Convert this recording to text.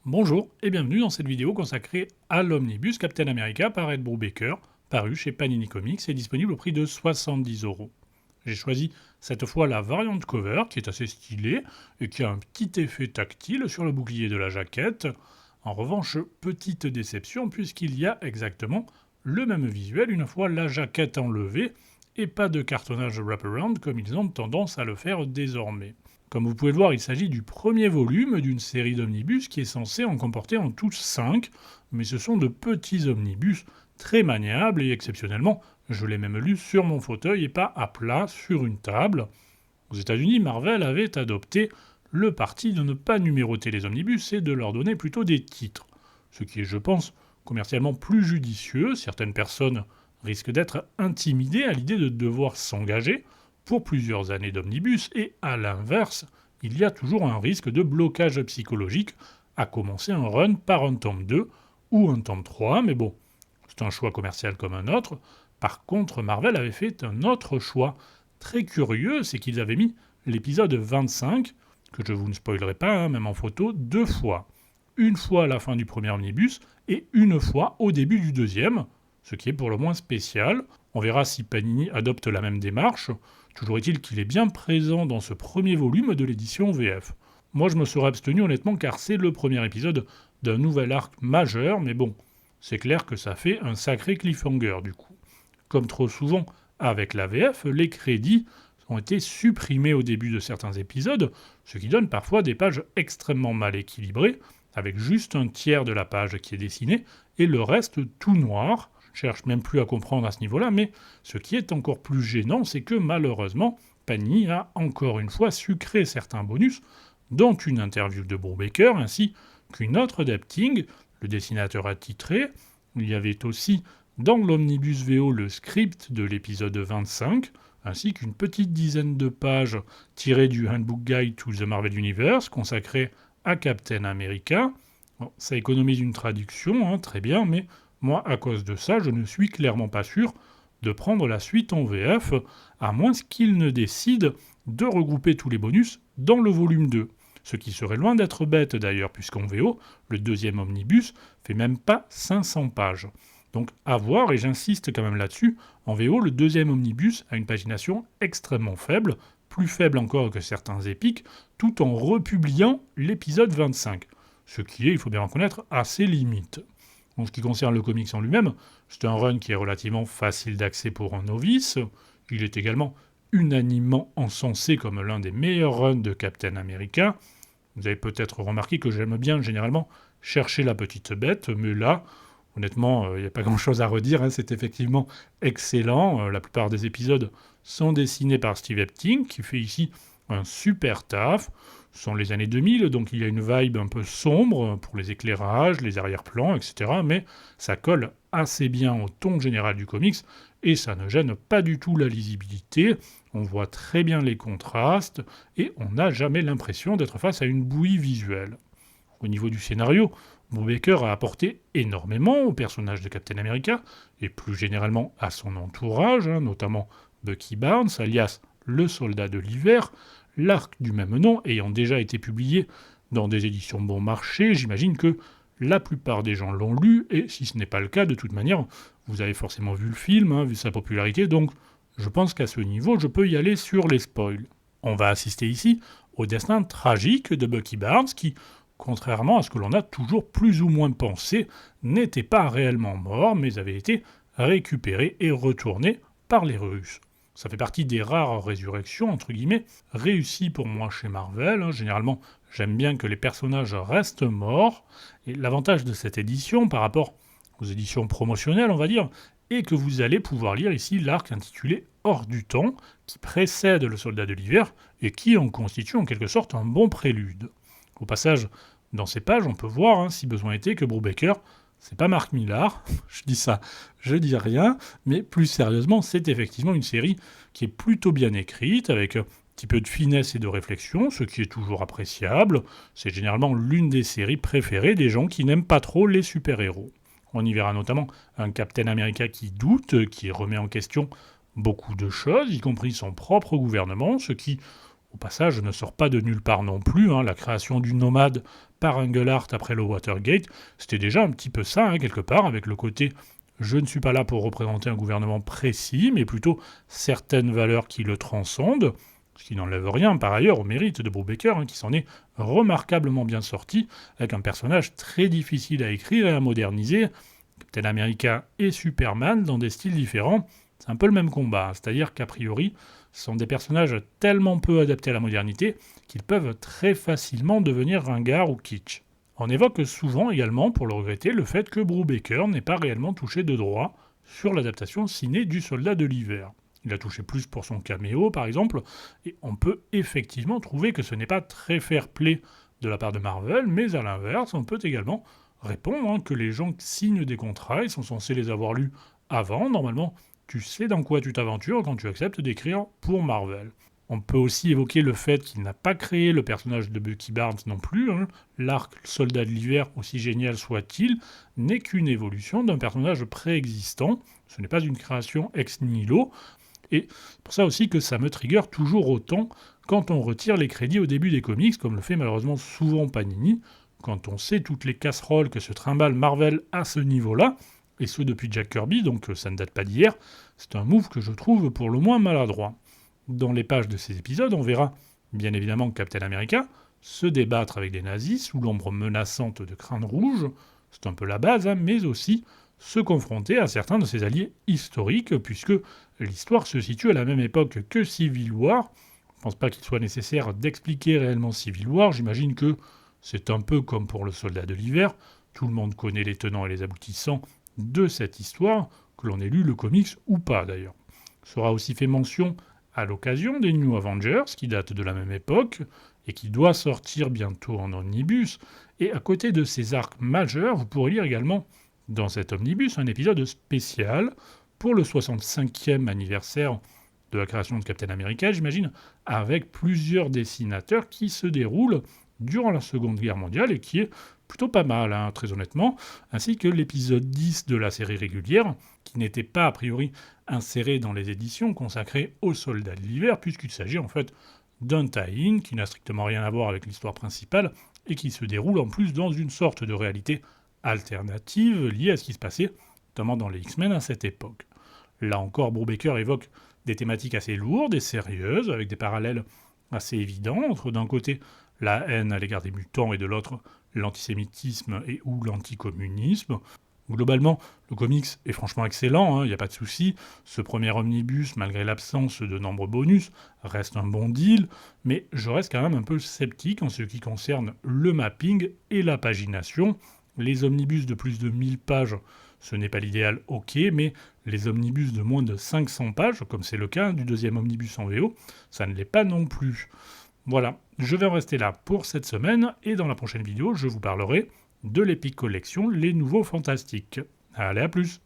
Bonjour et bienvenue dans cette vidéo consacrée à l'omnibus Captain America par Ed Brubaker, paru chez Panini Comics et disponible au prix de 70 €. J'ai choisi cette fois la variante cover qui est assez stylée et qui a un petit effet tactile sur le bouclier de la jaquette. En revanche, petite déception puisqu'il y a exactement le même visuel une fois la jaquette enlevée et pas de cartonnage wraparound comme ils ont tendance à le faire désormais. Comme vous pouvez le voir, il s'agit du premier volume d'une série d'omnibus qui est censée en comporter en tout 5, mais ce sont de petits omnibus très maniables et exceptionnellement, je l'ai même lu sur mon fauteuil et pas à plat sur une table. Aux États-Unis, Marvel avait adopté le parti de ne pas numéroter les omnibus et de leur donner plutôt des titres, ce qui est, je pense, commercialement plus judicieux. Certaines personnes risquent d'être intimidées à l'idée de devoir s'engager pour plusieurs années d'omnibus, et à l'inverse, il y a toujours un risque de blocage psychologique à commencer un run par un tome 2 ou un tome 3, mais bon, c'est un choix commercial comme un autre. Par contre, Marvel avait fait un autre choix très curieux, c'est qu'ils avaient mis l'épisode 25, que je vous ne spoilerai pas, même en photo, 2 fois. Une fois à la fin du premier omnibus et une fois au début du deuxième, ce qui est pour le moins spécial. On verra si Panini adopte la même démarche. Toujours est-il qu'il est bien présent dans ce premier volume de l'édition VF. Moi je me serais abstenu honnêtement car c'est le premier épisode d'un nouvel arc majeur, mais bon, c'est clair que ça fait un sacré cliffhanger du coup. Comme trop souvent avec la VF, les crédits ont été supprimés au début de certains épisodes, ce qui donne parfois des pages extrêmement mal équilibrées, avec juste un tiers de la page qui est dessinée et le reste tout noir. Je cherche même plus à comprendre à ce niveau-là, mais ce qui est encore plus gênant, c'est que malheureusement, Panini a encore une fois sucré certains bonus, dont une interview de Brubaker ainsi qu'une autre d'Epting, le dessinateur attitré. Il y avait aussi dans l'Omnibus VO le script de l'épisode 25, ainsi qu'une petite dizaine de pages tirées du Handbook Guide to the Marvel Universe consacré à Captain America. Bon, ça économise une traduction, très bien, mais moi, à cause de ça, je ne suis clairement pas sûr de prendre la suite en VF, à moins qu'ils ne décident de regrouper tous les bonus dans le volume 2. Ce qui serait loin d'être bête d'ailleurs, puisqu'en VO, le deuxième omnibus fait même pas 500 pages. Donc à voir, et j'insiste quand même là-dessus, en VO, le deuxième omnibus a une pagination extrêmement faible, plus faible encore que certains épiques, tout en republiant l'épisode 25. Ce qui est, il faut bien reconnaître, assez limite. En ce qui concerne le comics en lui-même, c'est un run qui est relativement facile d'accès pour un novice. Il est également unanimement encensé comme l'un des meilleurs runs de Captain America. Vous avez peut-être remarqué que j'aime bien généralement chercher la petite bête, mais là, honnêtement, il n'y a pas grand-chose à redire, c'est effectivement excellent. La plupart des épisodes sont dessinés par Steve Epting, qui fait ici un super taf. Ce sont les années 2000, donc il y a une vibe un peu sombre pour les éclairages, les arrière-plans, etc. Mais ça colle assez bien au ton général du comics et ça ne gêne pas du tout la lisibilité. On voit très bien les contrastes et on n'a jamais l'impression d'être face à une bouillie visuelle. Au niveau du scénario, Brubaker a apporté énormément au personnage de Captain America et plus généralement à son entourage, notamment Bucky Barnes, alias le soldat de l'hiver, l'arc du même nom ayant déjà été publié dans des éditions bon marché. J'imagine que la plupart des gens l'ont lu, et si ce n'est pas le cas, de toute manière, vous avez forcément vu le film, vu sa popularité, donc je pense qu'à ce niveau, je peux y aller sur les spoils. On va assister ici au destin tragique de Bucky Barnes, qui, contrairement à ce que l'on a toujours plus ou moins pensé, n'était pas réellement mort, mais avait été récupéré et retourné par les Russes. Ça fait partie des rares résurrections, entre guillemets, réussies pour moi chez Marvel. Généralement, j'aime bien que les personnages restent morts. Et l'avantage de cette édition, par rapport aux éditions promotionnelles, on va dire, est que vous allez pouvoir lire ici l'arc intitulé Hors du temps, qui précède le Soldat de l'hiver et qui en constitue en quelque sorte un bon prélude. Au passage, dans ces pages, on peut voir, si besoin était, que Brubaker, c'est pas Mark Millar, je dis ça, je dis rien, mais plus sérieusement, c'est effectivement une série qui est plutôt bien écrite, avec un petit peu de finesse et de réflexion, ce qui est toujours appréciable. C'est généralement l'une des séries préférées des gens qui n'aiment pas trop les super-héros. On y verra notamment un Captain America qui doute, qui remet en question beaucoup de choses, y compris son propre gouvernement, ce qui, Au passage, ne sort pas de nulle part non plus, hein. La création du Nomade par Engelhardt après le Watergate, c'était déjà un petit peu ça, hein, quelque part, avec le côté je ne suis pas là pour représenter un gouvernement précis, mais plutôt certaines valeurs qui le transcendent, ce qui n'enlève rien par ailleurs au mérite de Brubaker, hein, qui s'en est remarquablement bien sorti, avec un personnage très difficile à écrire et à moderniser, Captain America et Superman dans des styles différents. C'est un peu le même combat, c'est-à-dire qu'a priori, ce sont des personnages tellement peu adaptés à la modernité qu'ils peuvent très facilement devenir ringards ou kitsch. On évoque souvent également, pour le regretter, le fait que Brubaker n'ait pas réellement touché de droit sur l'adaptation ciné du Soldat de l'Hiver. Il a touché plus pour son caméo, par exemple, et on peut effectivement trouver que ce n'est pas très fair-play de la part de Marvel, mais à l'inverse, on peut également répondre, hein, que les gens signent des contrats, ils sont censés les avoir lus avant, normalement, tu sais dans quoi tu t'aventures quand tu acceptes d'écrire pour Marvel. On peut aussi évoquer le fait qu'il n'a pas créé le personnage de Bucky Barnes non plus, hein. L'arc Soldat de l'Hiver, aussi génial soit-il, n'est qu'une évolution d'un personnage préexistant, ce n'est pas une création ex nihilo, et c'est pour ça aussi que ça me trigger toujours autant quand on retire les crédits au début des comics, comme le fait malheureusement souvent Panini, quand on sait toutes les casseroles que se trimballe Marvel à ce niveau-là, et ce depuis Jack Kirby, donc ça ne date pas d'hier, c'est un move que je trouve pour le moins maladroit. Dans les pages de ces épisodes, on verra bien évidemment Captain America se débattre avec des nazis sous l'ombre menaçante de Crâne Rouge, c'est un peu la base, hein, mais aussi se confronter à certains de ses alliés historiques, puisque l'histoire se situe à la même époque que Civil War. Je ne pense pas qu'il soit nécessaire d'expliquer réellement Civil War, j'imagine que c'est un peu comme pour le Soldat de l'Hiver, tout le monde connaît les tenants et les aboutissants de cette histoire, que l'on ait lu le comics ou pas d'ailleurs. Sera aussi fait mention à l'occasion des New Avengers, qui datent de la même époque, et qui doit sortir bientôt en omnibus, et à côté de ces arcs majeurs, vous pourrez lire également dans cet omnibus un épisode spécial pour le 65e anniversaire de la création de Captain America, j'imagine, avec plusieurs dessinateurs qui se déroulent durant la Seconde Guerre mondiale et qui est plutôt pas mal, hein, très honnêtement, ainsi que l'épisode 10 de la série régulière, qui n'était pas a priori inséré dans les éditions consacrées aux Soldats de l'Hiver, puisqu'il s'agit en fait d'un tie-in qui n'a strictement rien à voir avec l'histoire principale et qui se déroule en plus dans une sorte de réalité alternative liée à ce qui se passait, notamment dans les X-Men à cette époque. Là encore, Brubaker évoque des thématiques assez lourdes et sérieuses, avec des parallèles assez évidents entre d'un côté la haine à l'égard des mutants et de l'autre l'antisémitisme et ou l'anticommunisme. Globalement, le comics est franchement excellent, il n'y a pas de souci. Ce premier omnibus, malgré l'absence de nombreux bonus, reste un bon deal, mais je reste quand même un peu sceptique en ce qui concerne le mapping et la pagination. Les omnibus de plus de 1000 pages, ce n'est pas l'idéal, ok, mais les omnibus de moins de 500 pages, comme c'est le cas du deuxième omnibus en VO, ça ne l'est pas non plus. Voilà, je vais en rester là pour cette semaine, et dans la prochaine vidéo, je vous parlerai de l'Epic Collection Les Nouveaux Fantastiques. Allez, à plus!